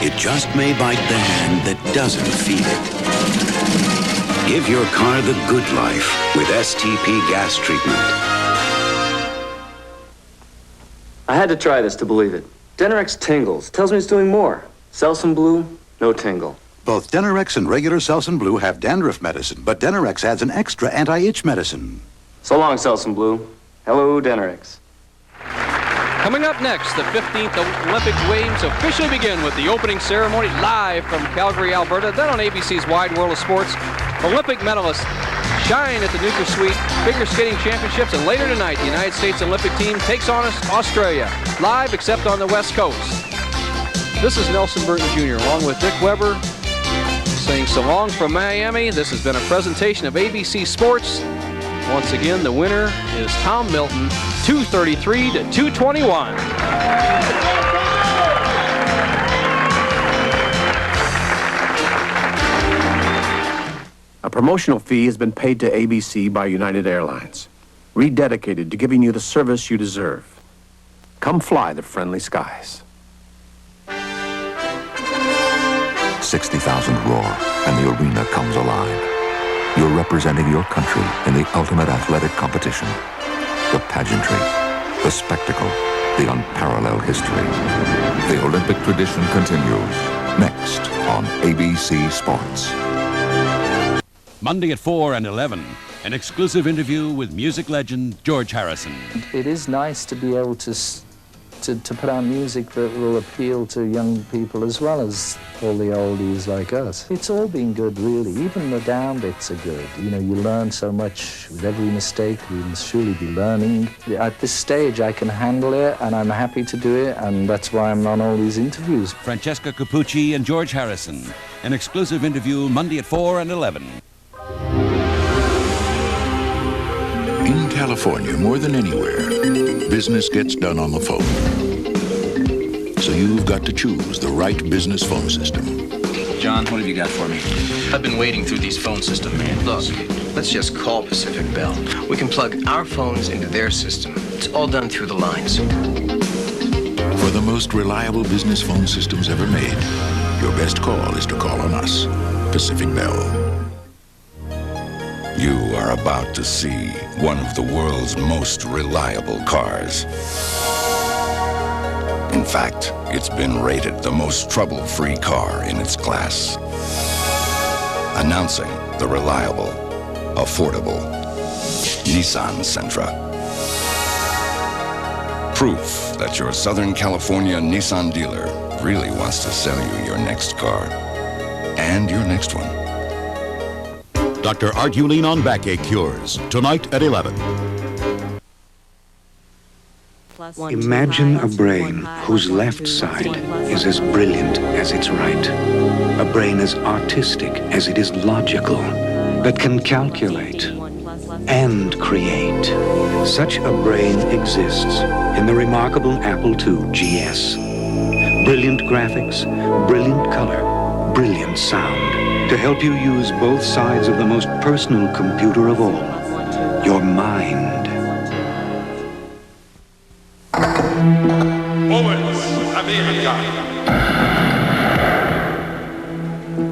It just may bite the hand that doesn't feed it. Give your car the good life with STP gas treatment. I had to try this to believe it. Denorex tingles. Tells me it's doing more. Selsun Blue, no tingle. Both Denorex and regular Selsun Blue have dandruff medicine, but Denorex adds an extra anti-itch medicine. So long, Selsun Blue. Hello, Denorex. Coming up next, the 15th Olympic Games officially begin with the opening ceremony live from Calgary, Alberta. Then on ABC's Wide World of Sports, Olympic medalists shine at the NutraSweet Figure Skating Championships. And later tonight, the United States Olympic team takes on Australia, live except on the West Coast. This is Nelson Burton Jr. along with Dick Weber saying so long from Miami. This has been a presentation of ABC Sports. Once again, the winner is Tom Milton, 233 to 221. A promotional fee has been paid to ABC by United Airlines, rededicated to giving you the service you deserve. Come fly the friendly skies. 60,000 roar, and the arena comes alive. You're representing your country in the ultimate athletic competition. The pageantry, the spectacle, the unparalleled history. The Olympic tradition continues. Next on ABC Sports. Monday at 4 and 11, an exclusive interview with music legend George Harrison. It is nice to be able to put out music that will appeal to young people as well as all the oldies like us. It's all been good, really. Even the down bits are good. You know, you learn so much with every mistake. We must surely be learning. At this stage, I can handle it, and I'm happy to do it, and that's why I'm on all these interviews. Francesca Capucci and George Harrison, an exclusive interview Monday at 4 and 11. In California, more than anywhere, business gets done on the phone. So you've got to choose the right business phone system. John, what have you got for me? I've been wading through these phone system manuals. Look, let's just call Pacific Bell. We can plug our phones into their system. It's all done through the lines. For the most reliable business phone systems ever made, your best call is to call on us, Pacific Bell. You are about to see one of the world's most reliable cars. In fact, it's been rated the most trouble-free car in its class. Announcing the reliable, affordable Nissan Sentra. Proof that your Southern California Nissan dealer really wants to sell you your next car and your next one. Dr. Art Ulin on backache cures, tonight at 11. Imagine a brain whose left side is as brilliant as its right. A brain as artistic as it is logical, that can calculate and create. Such a brain exists in the remarkable Apple II GS. Brilliant graphics, brilliant color, brilliant sound. To help you use both sides of the most personal computer of all, your mind.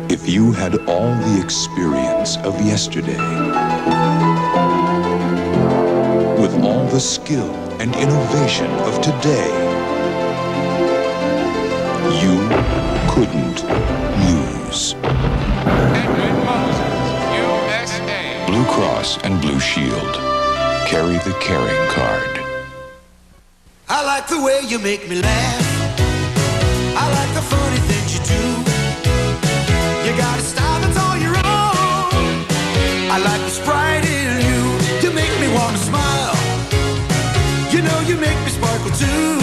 If you had all the experience of yesterday, with all the skill and innovation of today, you couldn't lose. Blue Cross and Blue Shield. Carry the caring card. I like the way you make me laugh. I like the funny things you do. You got a style that's all your own. I like the Sprite in you. You make me want to smile. You know you make me sparkle too.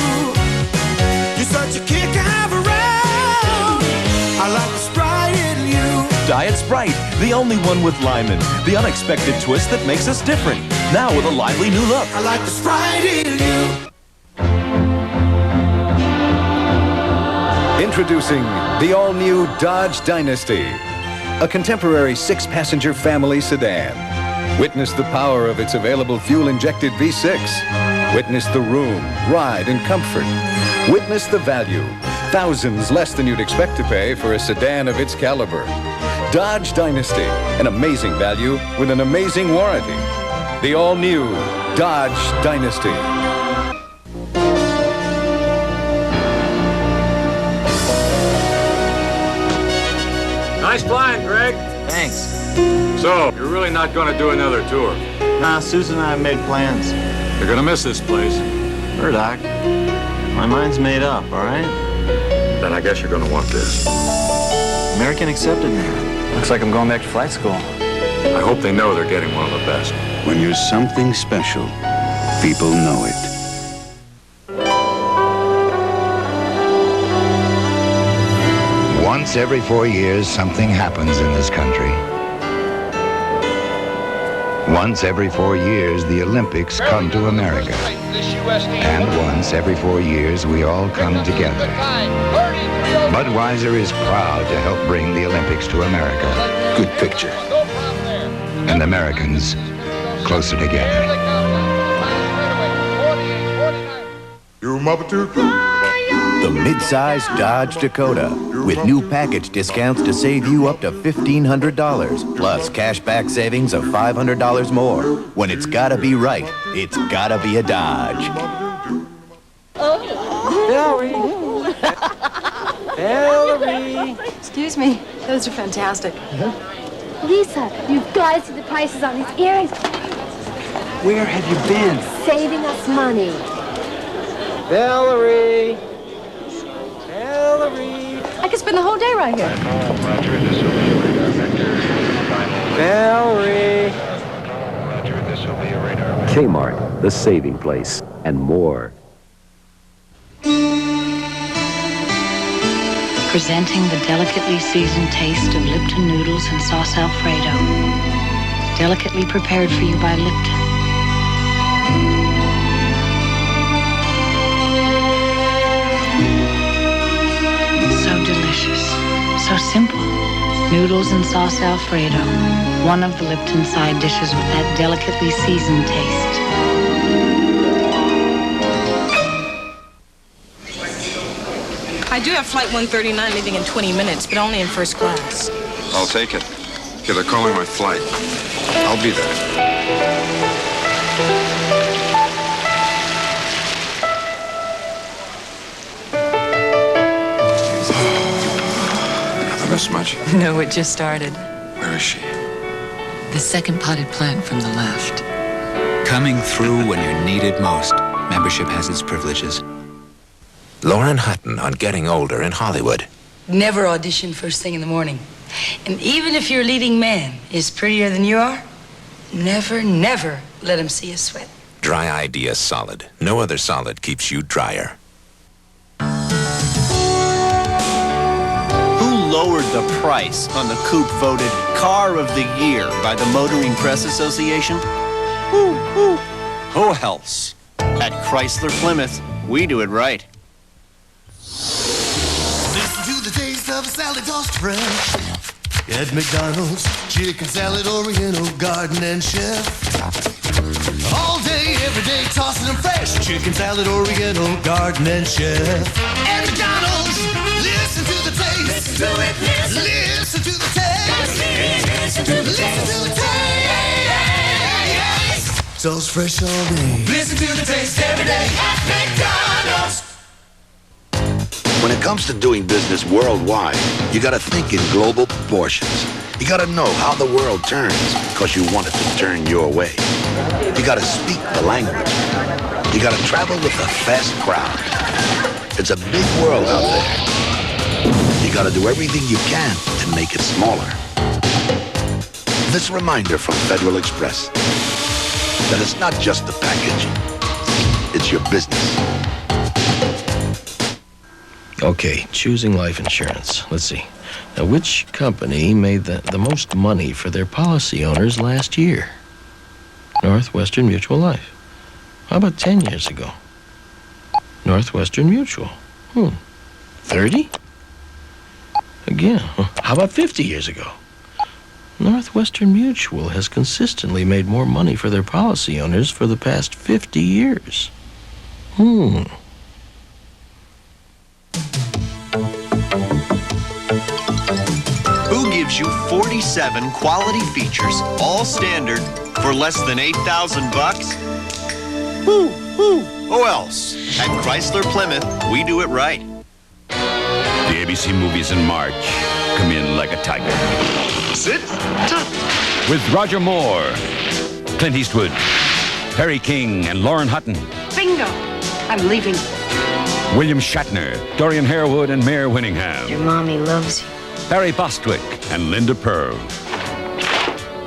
You're such a kick to have around. I like the Sprite in you. Diet Sprite, the only one with Lyman. The unexpected twist that makes us different. Now with a lively new look. I like the Sprite in you. Introducing the all-new Dodge Dynasty, a contemporary 6-passenger family sedan. Witness the power of its available fuel-injected V6. Witness the room, ride, and comfort. Witness the value. thousands less than you'd expect to pay for a sedan of its caliber. Dodge Dynasty, an amazing value with an amazing warranty. The all-new Dodge Dynasty. Nice flying, Greg. Thanks. So, you're really not going to do another tour? Nah, Susan and I have made plans. You're going to miss this place. Sure, Doc. My mind's made up, all right? Then I guess you're going to want this. American accepted me. Looks like I'm going back to flight school. I hope they know they're getting one of the best. When you're something special, people know it. Once every 4 years, something happens in this country. Once every 4 years, the Olympics come to America. And once every 4 years, we all come together. Budweiser is proud to help bring the Olympics to America. Good picture. And Americans closer together. You mother too. The mid-size Dodge Dakota with new package discounts to save you up to $1,500, plus cashback savings of $500 more. When it's gotta be right, it's gotta be a Dodge. Valerie! Valerie! Excuse me, those are fantastic. Lisa, you've got to see the prices on these earrings. Where have you been? Saving us money. Valerie! Valerie! I could spend the whole day right here. Valerie! K-Mart, the saving place, and more. Presenting the delicately seasoned taste of Lipton noodles and sauce Alfredo. Delicately prepared for you by Lipton. So delicious, so simple. Noodles and sauce Alfredo, one of the Lipton side dishes with that delicately seasoned taste. I do have flight 139 leaving in 20 minutes, but only in first class. I'll take it. Yeah, they're calling my flight. I'll be there. Nothing this much. No, it just started. Where is she? The second potted plant from the left. Coming through when you're needed most. Membership has its privileges. Lauren Hutton on Getting Older in Hollywood. Never audition first thing in the morning. And even if your leading man is prettier than you are, never, never let him see you sweat. Dry Idea Solid. No other solid keeps you drier. Who lowered the price on the coupe voted Car of the Year by the Motoring Press Association? Who else? At Chrysler Plymouth, we do it right. Listen to the taste of a salad tossed fresh at McDonald's. Chicken salad, Oriental, garden, and chef. All day, every day, tossing them fresh. Chicken salad, Oriental, garden, and chef. At McDonald's, listen to the taste. Listen to it, listen to the taste. Listen to the taste. Toast fresh all day. Listen to the taste every day at McDonald's. When it comes to doing business worldwide, you gotta think in global proportions. You gotta know how the world turns, because you want it to turn your way. You gotta speak the language. You gotta travel with a fast crowd. It's a big world out there. You gotta do everything you can to make it smaller. This reminder from Federal Express, that it's not just the package, it's your business. Okay, choosing life insurance. Let's see. Now, which company made the most money for their policy owners last year? Northwestern Mutual Life. How about 10 years ago? Northwestern Mutual. 30? Again, how about 50 years ago? Northwestern Mutual has consistently made more money for their policy owners for the past 50 years. gives you 47 quality features, all standard, for less than $8,000. Who else? At Chrysler Plymouth, we do it right. The ABC movies in March come in like a tiger. Sit. With Roger Moore, Clint Eastwood, Perry King, and Lauren Hutton. Bingo! I'm leaving. William Shatner, Dorian Harewood, and Mayor Winningham. Your mommy loves you. Barry Bostwick and Linda Pearl.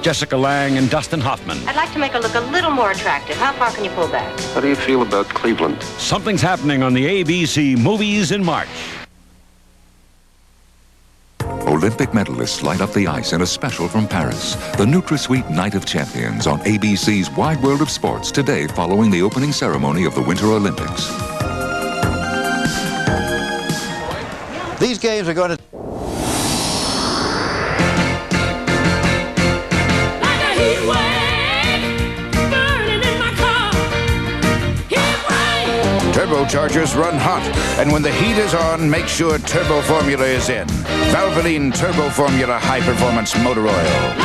Jessica Lange and Dustin Hoffman. I'd like to make her look a little more attractive. How far can you pull back? How do you feel about Cleveland? Something's happening on the ABC movies in March. Olympic medalists light up the ice in a special from Paris. The NutraSweet Night of Champions on ABC's Wide World of Sports today following the opening ceremony of the Winter Olympics. These games are going to... Turbochargers run hot, and when the heat is on, make sure Turbo Formula is in. Valvoline Turbo Formula High Performance Motor Oil.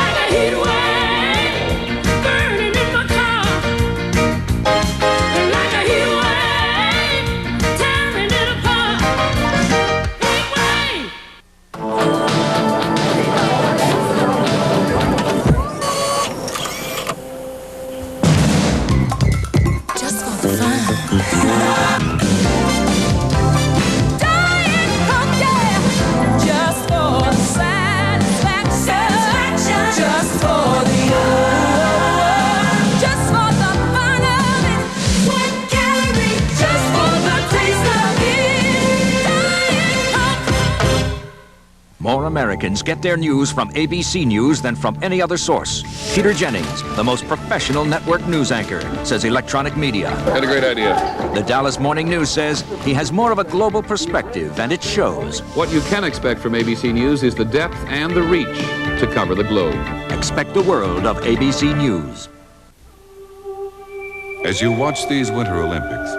More Americans get their news from ABC News than from any other source. Peter Jennings, the most professional network news anchor, says electronic media. Got a great idea. The Dallas Morning News says he has more of a global perspective, and it shows. What you can expect from ABC News is the depth and the reach to cover the globe. Expect the world of ABC News. As you watch these Winter Olympics,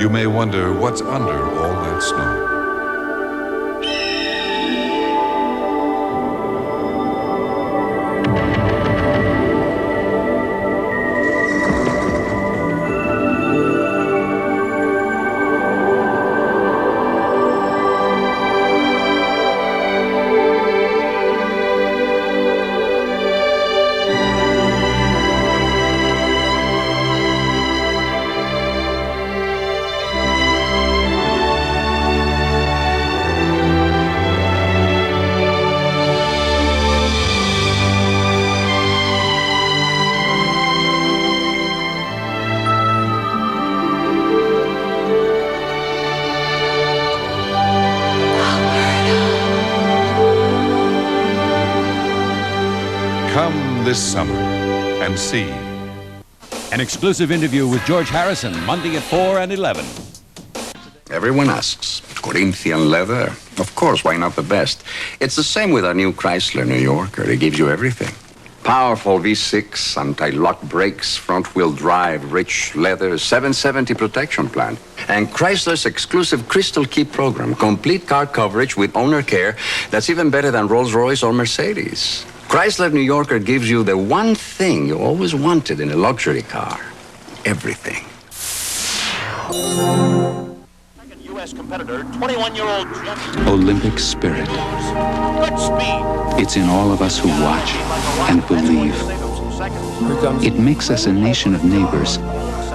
you may wonder what's under all that snow. This summer and see. An exclusive interview with George Harrison, Monday at 4 and 11. Everyone asks, Corinthian leather? Of course, why not the best? It's the same with our new Chrysler New Yorker. It gives you everything. Powerful V6, anti-lock brakes, front-wheel drive, rich leather, 770 protection plan. And Chrysler's exclusive Crystal Key program, complete car coverage with owner care that's even better than Rolls-Royce or Mercedes. Chrysler New Yorker gives you the one thing you always wanted in a luxury car. Everything. Second U.S. competitor, 21-year-old Olympic spirit. It's in all of us who watch and believe. It makes us a nation of neighbors,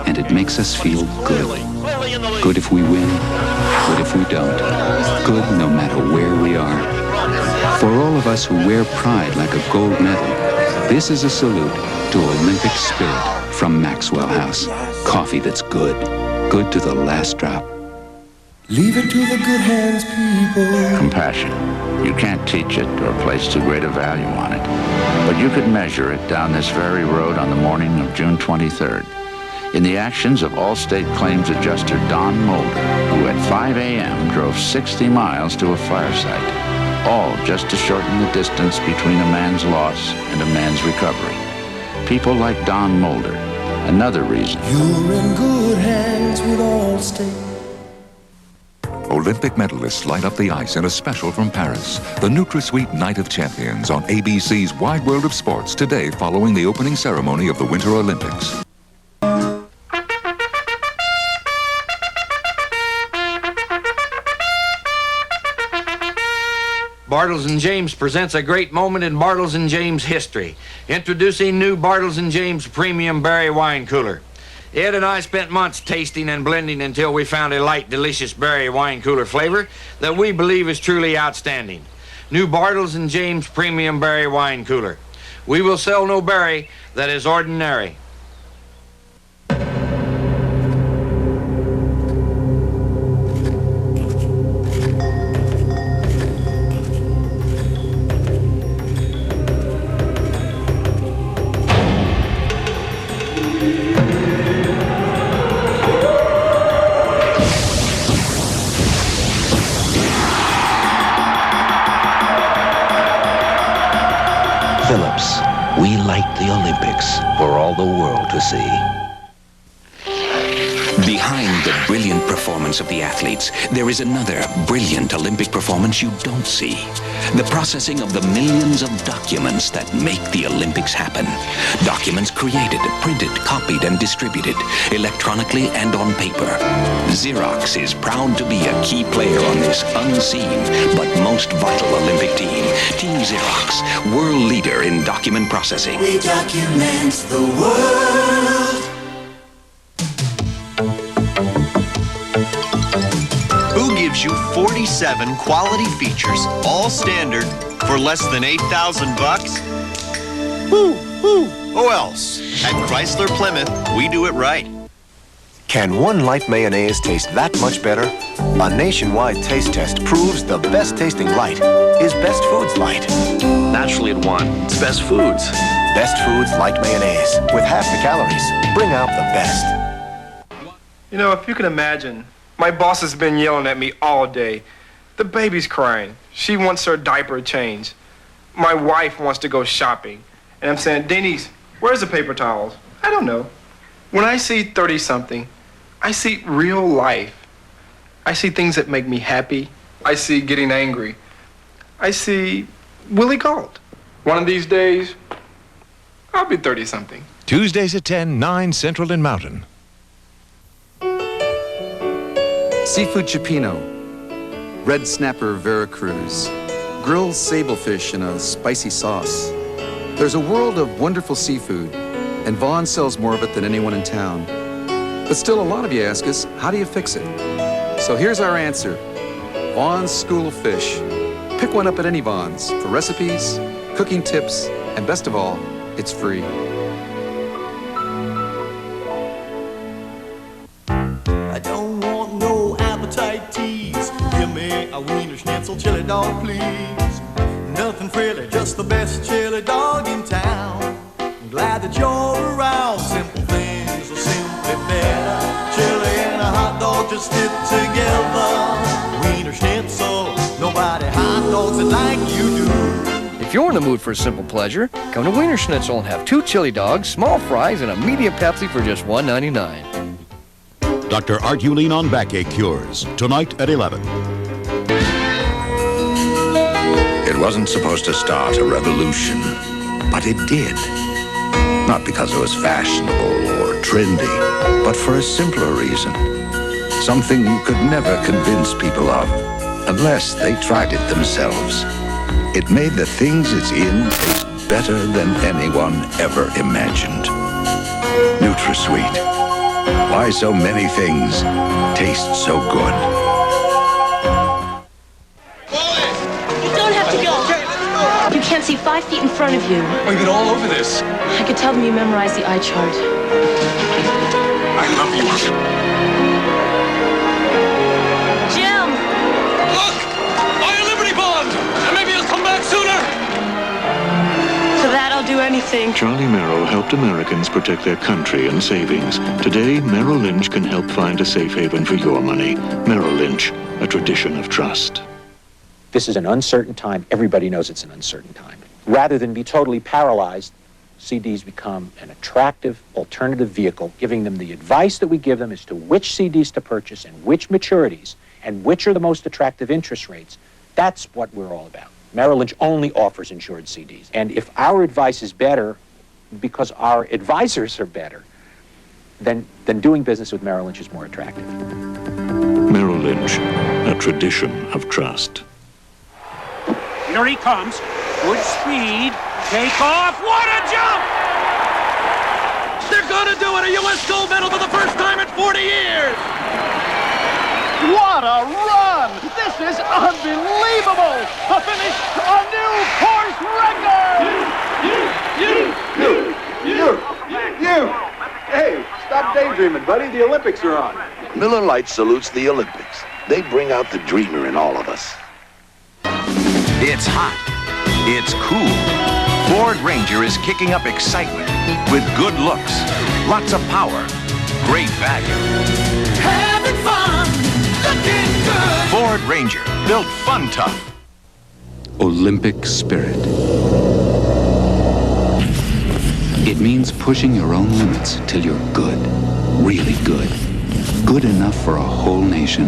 and it makes us feel good. Good if we win, good if we don't. Good no matter where we are. For all of us who wear pride like a gold medal, this is a salute to Olympic spirit from Maxwell House. Coffee that's good. Good to the last drop. Leave it to the good hands, people. Compassion. You can't teach it or place too great a value on it. But you could measure it down this very road on the morning of June 23rd. In the actions of Allstate claims adjuster Don Mulder, who at 5 a.m. drove 60 miles to a fire site. All just to shorten the distance between a man's loss and a man's recovery. People like Don Mulder, another reason. You're in good hands with Allstate. Olympic medalists light up the ice in a special from Paris. The NutraSweet Night of Champions on ABC's Wide World of Sports today following the opening ceremony of the Winter Olympics. Bartles Jaymes presents a great moment in Bartles Jaymes history. Introducing new Bartles Jaymes Premium Berry Wine Cooler. Ed and I spent months tasting and blending until we found a light, delicious berry wine cooler flavor that we believe is truly outstanding. New Bartles Jaymes Premium Berry Wine Cooler. We will sell no berry that is ordinary. Phillips, we light the Olympics for all the world to see. Behind the brilliant performance of the athletes, there is another brilliant Olympic performance you don't see. The processing of the millions of documents that make the Olympics happen. Documents created, printed, copied, and distributed, electronically and on paper. Xerox is proud to be a key player on this unseen but most vital Olympic team. Team Xerox, world leader in document processing. We document the world. Who gives you 47 quality features, all standard, for less than $8,000? Who else? At Chrysler Plymouth, we do it right. Can one light mayonnaise taste that much better? A nationwide taste test proves the best tasting light is Best Foods Light. Naturally at one, it's Best Foods. Best Foods Light Mayonnaise with half the calories. Bring out the best. You know, if you can imagine, my boss has been yelling at me all day. The baby's crying. She wants her diaper changed. My wife wants to go shopping. And I'm saying, Denise, where's the paper towels? I don't know. When I see 30-something, I see real life. I see things that make me happy. I see getting angry. I see Willie Gault. One of these days, I'll be 30-something. Tuesdays at 10, 9 Central and Mountain. Seafood Cioppino, red snapper Veracruz, grilled sablefish in a spicy sauce. There's a world of wonderful seafood, and Vaughn sells more of it than anyone in town. But still, a lot of you ask us, how do you fix it? So here's our answer. Vaughn's School of Fish. Pick one up at any Vaughn's for recipes, cooking tips, and best of all, it's free. I don't want no appetite tease. Give me a wiener schnitzel chili dog, please. Nothing frilly, just the best chili dog in town. I'm glad that you're around. Simple things are simply better. Chili and a hot dog just fit together. Wiener schnitzel, nobody hot dogs it like you do. If you're in the mood for a simple pleasure, come to Wiener Schnitzel and have 2 chili dogs, small fries, and a medium Pepsi for just $1.99. Dr. Art Ulene on backache cures, tonight at 11. It wasn't supposed to start a revolution, but it did. Not because it was fashionable or trendy, but for a simpler reason. Something you could never convince people of, unless they tried it themselves. It made the things it's in taste better than anyone ever imagined. NutraSweet. Why so many things taste so good. You don't have to go. You can't see 5 feet in front of you. We've been all over this. I could tell them you memorized the eye chart. I love you. Jim! Look! Buy a Liberty Bond! And maybe you'll come back sooner! For that, I'll do anything. Charlie Merrill helped Americans protect their country and savings. Today, Merrill Lynch can help find a safe haven for your money. Merrill Lynch, a tradition of trust. This is an uncertain time. Everybody knows it's an uncertain time. Rather than be totally paralyzed, CDs become an attractive alternative vehicle, giving them the advice that we give them as to which CDs to purchase and which maturities, and which are the most attractive interest rates. That's what we're all about. Merrill Lynch only offers insured CDs. And if our advice is better because our advisors are better, then doing business with Merrill Lynch is more attractive. Merrill Lynch, a tradition of trust. Here he comes. Good speed. Take off. What a jump! They're going to do it! A U.S. gold medal for the first time in 40 years! What a run! This is unbelievable! A finish, a new course record! You! Hey, stop daydreaming, buddy. The Olympics are on. Miller Lite salutes the Olympics. They bring out the dreamer in all of us. It's hot. It's cool. Ford Ranger is kicking up excitement with good looks, lots of power, great value. Having fun, looking good. Ford Ranger, built fun tough. Olympic spirit. It means pushing your own limits till you're good, really good. Good enough for a whole nation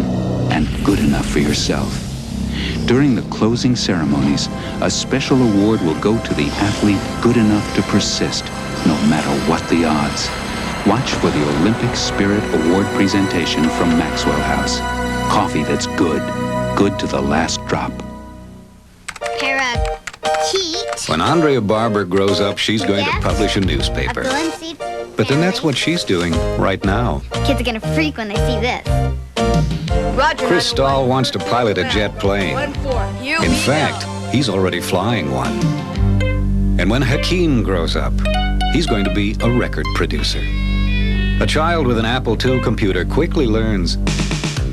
and good enough for yourself. During the closing ceremonies, a special award will go to the athlete good enough to persist, no matter what the odds. Watch for the Olympic Spirit Award presentation from Maxwell House. Coffee that's good, good to the last drop. When Andrea Barber grows up, she's going to publish a newspaper. But then that's what she's doing right now. Kids are gonna freak when they see this. Roger. Chris Stahl wants to pilot a jet plane. In fact, he's already flying one. And when Hakeem grows up, he's going to be a record producer. A child with an Apple II computer quickly learns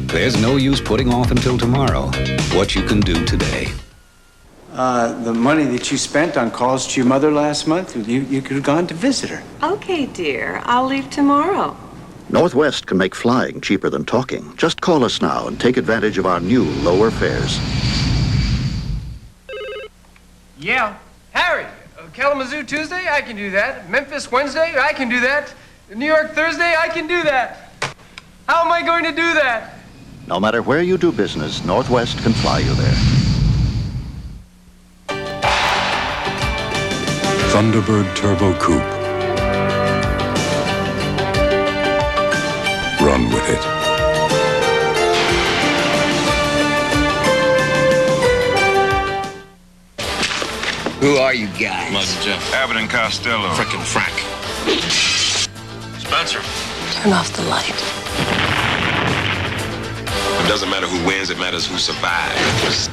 there's no use putting off until tomorrow what you can do today. The money that you spent on calls to your mother last month, you could have gone to visit her. Okay, dear. I'll leave tomorrow. Northwest can make flying cheaper than talking. Just call us now and take advantage of our new lower fares. Yeah. Harry, Kalamazoo Tuesday, I can do that. Memphis Wednesday, I can do that. New York Thursday, I can do that. How am I going to do that? No matter where you do business, Northwest can fly you there. Thunderbird Turbo Coupe. Run with it. Who are you guys? Must Jeff. Abbott and Costello. Frickin' frack. Spencer. Turn off the light. It doesn't matter who wins, it matters who survives.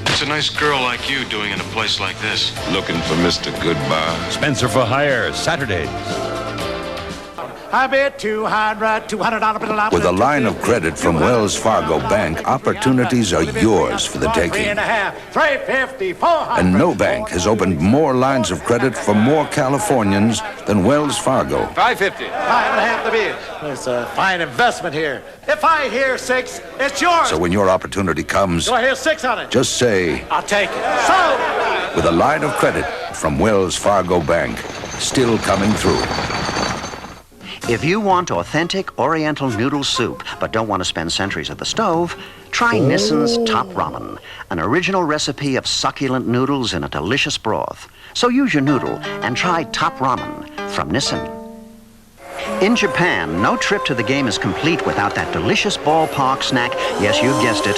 It's a nice girl like you doing in a place like this. Looking for Mr. Goodbar. Spencer for Hire, Saturdays. I bet $200 With a line of credit from Wells Fargo Bank, opportunities are yours for the taking. $350, $400. And no bank has opened more lines of credit for more Californians than Wells Fargo. $550. 5.5 the bid. It's a fine investment here. If I hear 6, it's yours. So when your opportunity comes, Do I hear 600? just say, I'll take it. So, with a line of credit from Wells Fargo Bank, still coming through. If you want authentic Oriental noodle soup but don't want to spend centuries at the stove, try Nissan's Top Ramen, an original recipe of succulent noodles in a delicious broth. So use your noodle and try Top Ramen from Nissan. In Japan, no trip to the game is complete without that delicious ballpark snack. Yes, you guessed it.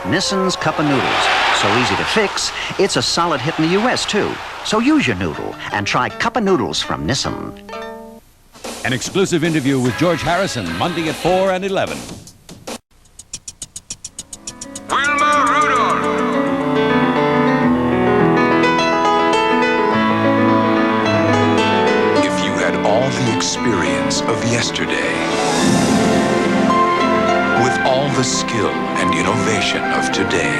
Nissan's Cup of Noodles. So easy to fix, it's a solid hit in the U.S. too. So use your noodle and try Cup of Noodles from Nissan. An exclusive interview with George Harrison, Monday at 4 and 11. If you had all the experience of yesterday, with all the skill and innovation of today,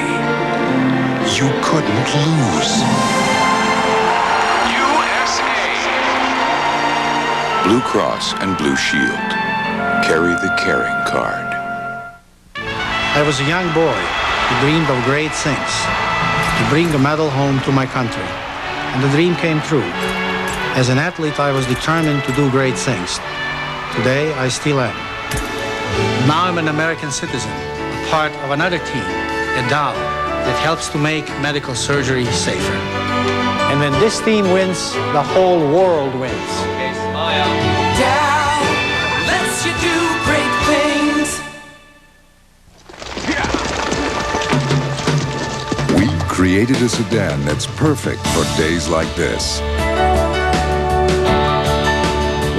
you couldn't lose. Blue Cross and Blue Shield. Carry the caring card. I was a young boy who dreamed of great things, to bring a medal home to my country. And the dream came true. As an athlete, I was determined to do great things. Today, I still am. Now I'm an American citizen, part of another team, a doll, that helps to make medical surgery safer. And when this team wins, the whole world wins. Okay, smile. Down lets you do great things. We created a sedan that's perfect for days like this.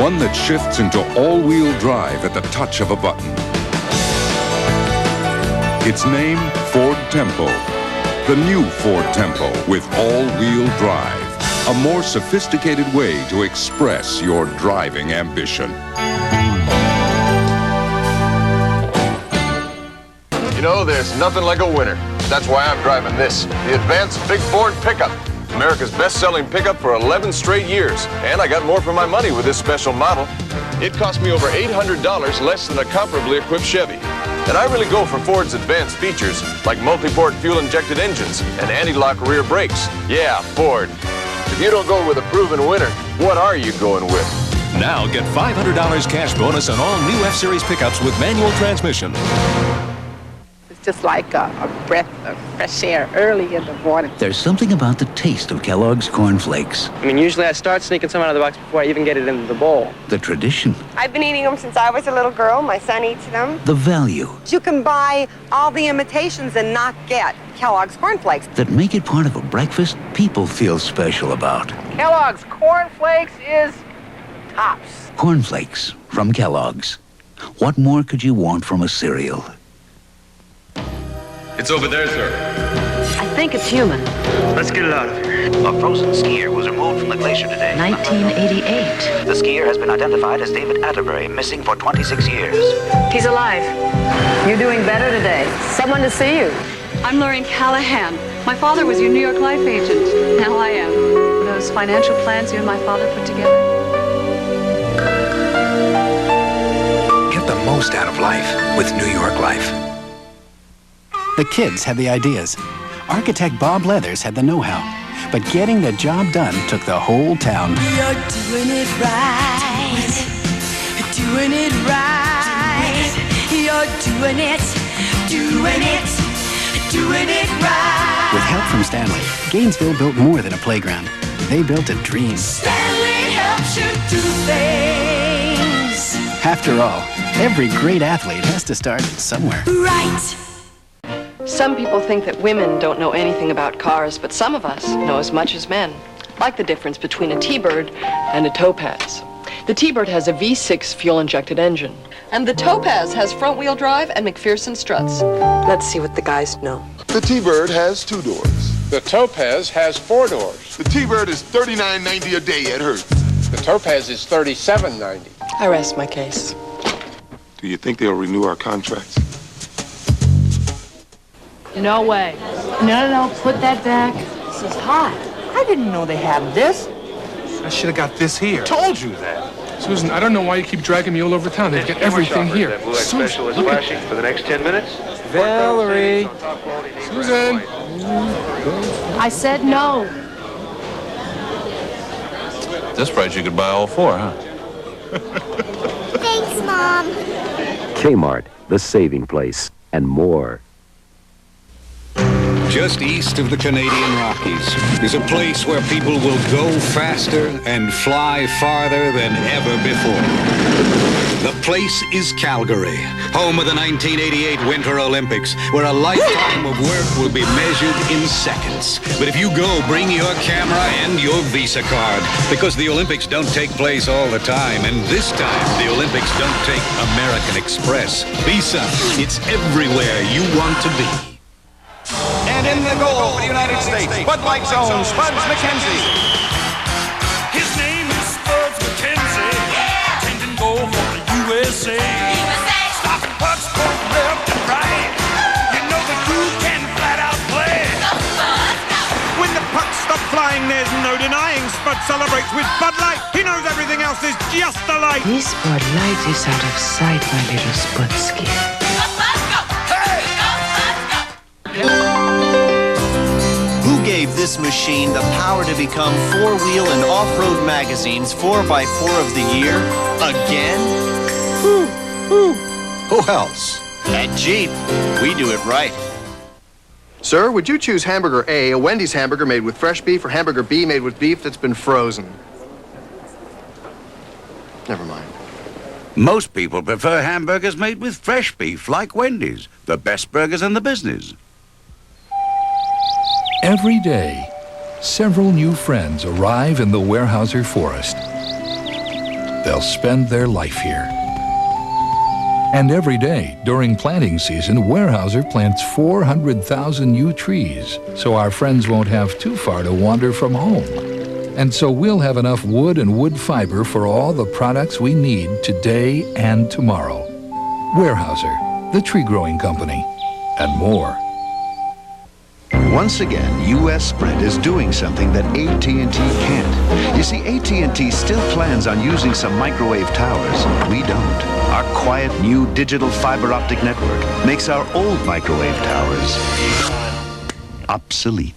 One that shifts into all-wheel drive at the touch of a button. Its name, Ford Tempo. The new Ford Tempo with all-wheel drive. A more sophisticated way to express your driving ambition. You know, there's nothing like a winner. That's why I'm driving this, the Advanced Big Ford Pickup. America's best-selling pickup for 11 straight years. And I got more for my money with this special model. It cost me over $800 less than a comparably equipped Chevy. And I really go for Ford's advanced features, like multi-port fuel-injected engines and anti-lock rear brakes. Yeah, Ford. If you don't go with a proven winner, what are you going with? Now get $500 cash bonus on all new F-Series pickups with manual transmission. It's just like a breath of fresh air early in the morning. There's something about the taste of Kellogg's Corn Flakes. I mean, usually I start sneaking some out of the box before I even get it into the bowl. The tradition. I've been eating them since I was a little girl. My son eats them. The value. You can buy all the imitations and not get Kellogg's Corn Flakes. That make it part of a breakfast people feel special about. Kellogg's Corn Flakes is tops. Corn Flakes from Kellogg's. What more could you want from a cereal? It's over there, sir. I think it's human. Let's get it out of here. A frozen skier was removed from the glacier today. 1988. The skier has been identified as David Atterbury, missing for 26 years. He's alive. You're doing better today. Someone to see you. I'm Lorraine Callahan. My father was your New York life agent. Now I am. Those financial plans you and my father put together. Get the most out of life with New York Life. The kids had the ideas. Architect Bob Leathers had the know-how. But getting the job done took the whole town. You're doing it right. Doing it right. You're doing it. Doing it. Doing it right. With help from Stanley, Gainesville built more than a playground. They built a dream. Stanley helps you do things. After all, every great athlete has to start somewhere. Right. Some people think that women don't know anything about cars, but some of us know as much as men. Like the difference between a T-Bird and a Topaz. The T-Bird has a V6 fuel-injected engine. And the Topaz has front-wheel drive and McPherson struts. Let's see what the guys know. The T-Bird has 2 doors. The Topaz has 4 doors. The T-Bird is $39.90 a day at Hertz. The Topaz is $37.90. I rest my case. Do you think they'll renew our contracts? No way. No, put that back. This is hot. I didn't know they had this. I should have got this here. Told you that. Susan, I don't know why you keep dragging me all over town. They've got everything here. That blue light special is flashing for the next 10 minutes. Valerie. Susan. I said no. At this price, you could buy all 4, huh? Thanks, Mom. K-Mart, the saving place, and more. Just east of the Canadian Rockies is a place where people will go faster and fly farther than ever before. The place is Calgary, home of the 1988 Winter Olympics, where a lifetime of work will be measured in seconds. But if you go, bring your camera and your Visa card, because the Olympics don't take place all the time, and this time the Olympics don't take American Express. Visa, it's everywhere you want to be. And in the goal for the United States, Bud Light's own Spuds McKenzie. His name is Spuds McKenzie. Yeah. Tending goal for the USA. Stopping pucks both left and right. You know the dude can flat out play. When the pucks stop flying, there's no denying Spud celebrates with Bud Light. He knows everything else is just a light. This Bud Light is out of sight, my little Spudsky. Who gave this machine the power to become 4-wheel and off-road magazines 4x4 of the year? Again? Who else? At Jeep, we do it right. Sir, would you choose hamburger A, a Wendy's hamburger made with fresh beef, or hamburger B made with beef that's been frozen? Never mind. Most people prefer hamburgers made with fresh beef, like Wendy's, the best burgers in the business. Every day, several new friends arrive in the Weyerhaeuser Forest. They'll spend their life here. And every day, during planting season, Weyerhaeuser plants 400,000 new trees, so our friends won't have too far to wander from home. And so we'll have enough wood and wood fiber for all the products we need today and tomorrow. Weyerhaeuser, the tree growing company, and more. Once again, U.S. Sprint is doing something that AT&T can't. You see, AT&T still plans on using some microwave towers. We don't. Our quiet new digital fiber optic network makes our old microwave towers obsolete.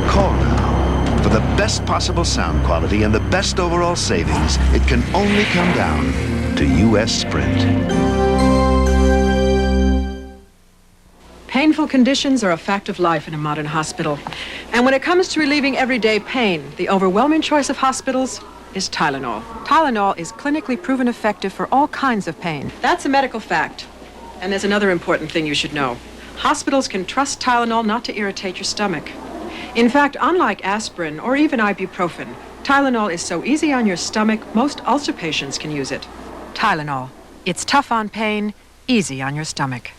Call now. For the best possible sound quality and the best overall savings, it can only come down to U.S. Sprint. Painful conditions are a fact of life in a modern hospital. And when it comes to relieving everyday pain, the overwhelming choice of hospitals is Tylenol. Tylenol is clinically proven effective for all kinds of pain. That's a medical fact. And there's another important thing you should know. Hospitals can trust Tylenol not to irritate your stomach. In fact, unlike aspirin or even ibuprofen, Tylenol is so easy on your stomach, most ulcer patients can use it. Tylenol. It's tough on pain, easy on your stomach.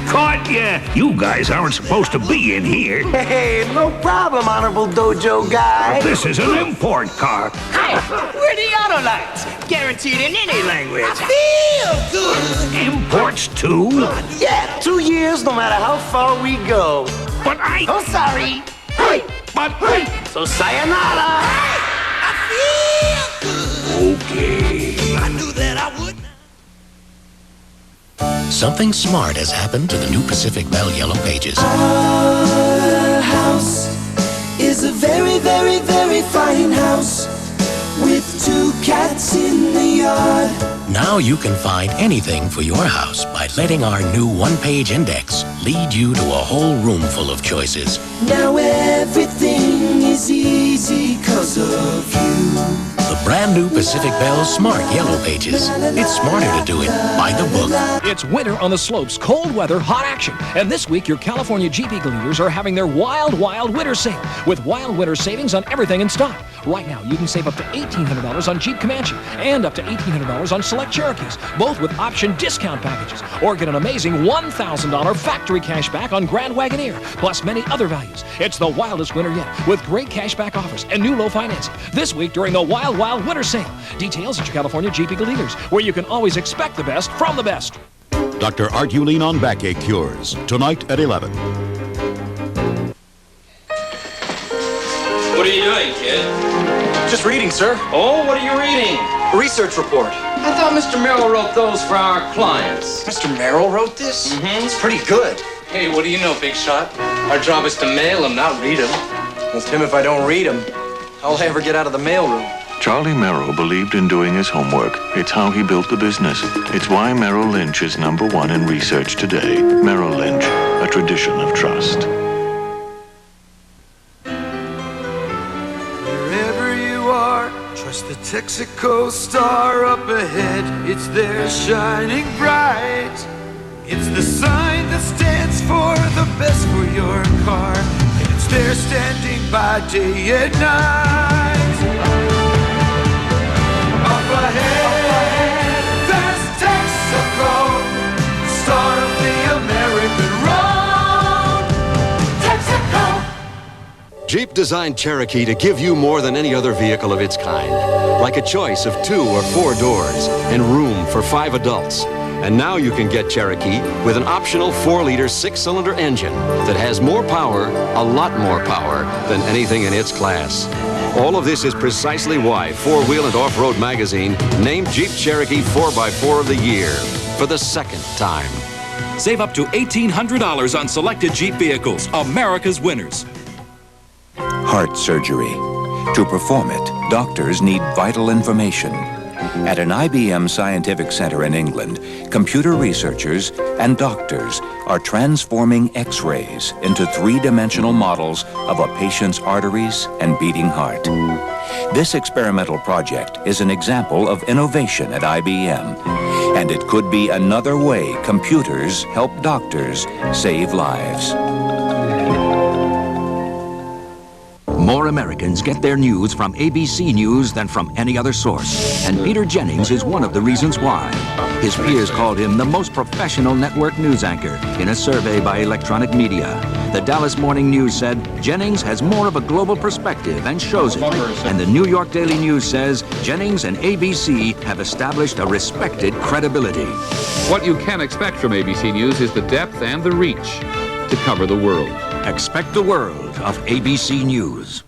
Caught ya! You guys aren't supposed to be in here. Hey, no problem, Honorable Dojo guy. This is an import car. Hey, we're the auto lights. Guaranteed in any language. I feel good. Imports too? Yeah, 2 years, no matter how far we go. But I... Oh, sorry. Hey, but... Hey. So sayonara. I feel good. Okay. I knew that I would. Something smart has happened to the new Pacific Bell Yellow Pages. Our house is a very, very, very fine house with 2 cats in the yard. Now you can find anything for your house by letting our new one-page index lead you to a whole room full of choices. Now everything is easy 'cause of you. The brand new Pacific Bell Smart Yellow Pages. It's smarter to do it by the book. It's winter on the slopes, cold weather, hot action. And this week, your California Jeep Eagle Eaters are having their wild, wild winter sale with wild winter savings on everything in stock. Right now, you can save up to $1,800 on Jeep Comanche and up to $1,800 on select Cherokees, both with option discount packages. Or get an amazing $1,000 factory cash back on Grand Wagoneer, plus many other values. It's the wildest winter yet, with great cashback offers and new low financing. This week during the Wild Wild Winter Sale. Details at your California Jeep Eagle Eaters, where you can always expect the best from the best. Dr. Artulene on Backache Cures, tonight at 11. What are you doing, kid? Just reading, sir. Oh, what are you reading? A research report. I thought Mr. Merrill wrote those for our clients. Mr. Merrill wrote this? Mm-hmm. It's pretty good. Hey, what do you know, big shot? Our job is to mail them, not read them. Well, Tim, if I don't read them, how'll I ever get out of the mailroom? Charlie Merrill believed in doing his homework. It's how he built the business. It's why Merrill Lynch is #1 in research today. Merrill Lynch, a tradition of trust. Wherever you are, trust the Texaco star up ahead. It's there shining bright. It's the sign that stands for the best for your car. And it's there standing by day and night. Up ahead, there's Texaco, star of the American road. Texaco. Jeep designed Cherokee to give you more than any other vehicle of its kind. Like a choice of 2 or 4 doors and room for 5 adults. And now you can get Cherokee with an optional 4-liter 6-cylinder engine that has more power, a lot more power, than anything in its class. All of this is precisely why 4-Wheel and Off-Road Magazine named Jeep Cherokee 4x4 of the Year for the 2nd time. Save up to $1,800 on selected Jeep vehicles, America's winners. Heart surgery. To perform it, doctors need vital information. At an IBM scientific center in England, computer researchers and doctors are transforming X-rays into three-dimensional models of a patient's arteries and beating heart. This experimental project is an example of innovation at IBM, and it could be another way computers help doctors save lives. More Americans get their news from ABC News than from any other source. And Peter Jennings is one of the reasons why. His peers called him the most professional network news anchor in a survey by Electronic Media. The Dallas Morning News said Jennings has more of a global perspective and shows it. And the New York Daily News says Jennings and ABC have established a respected credibility. What you can expect from ABC News is the depth and the reach to cover the world. Expect the world of ABC News.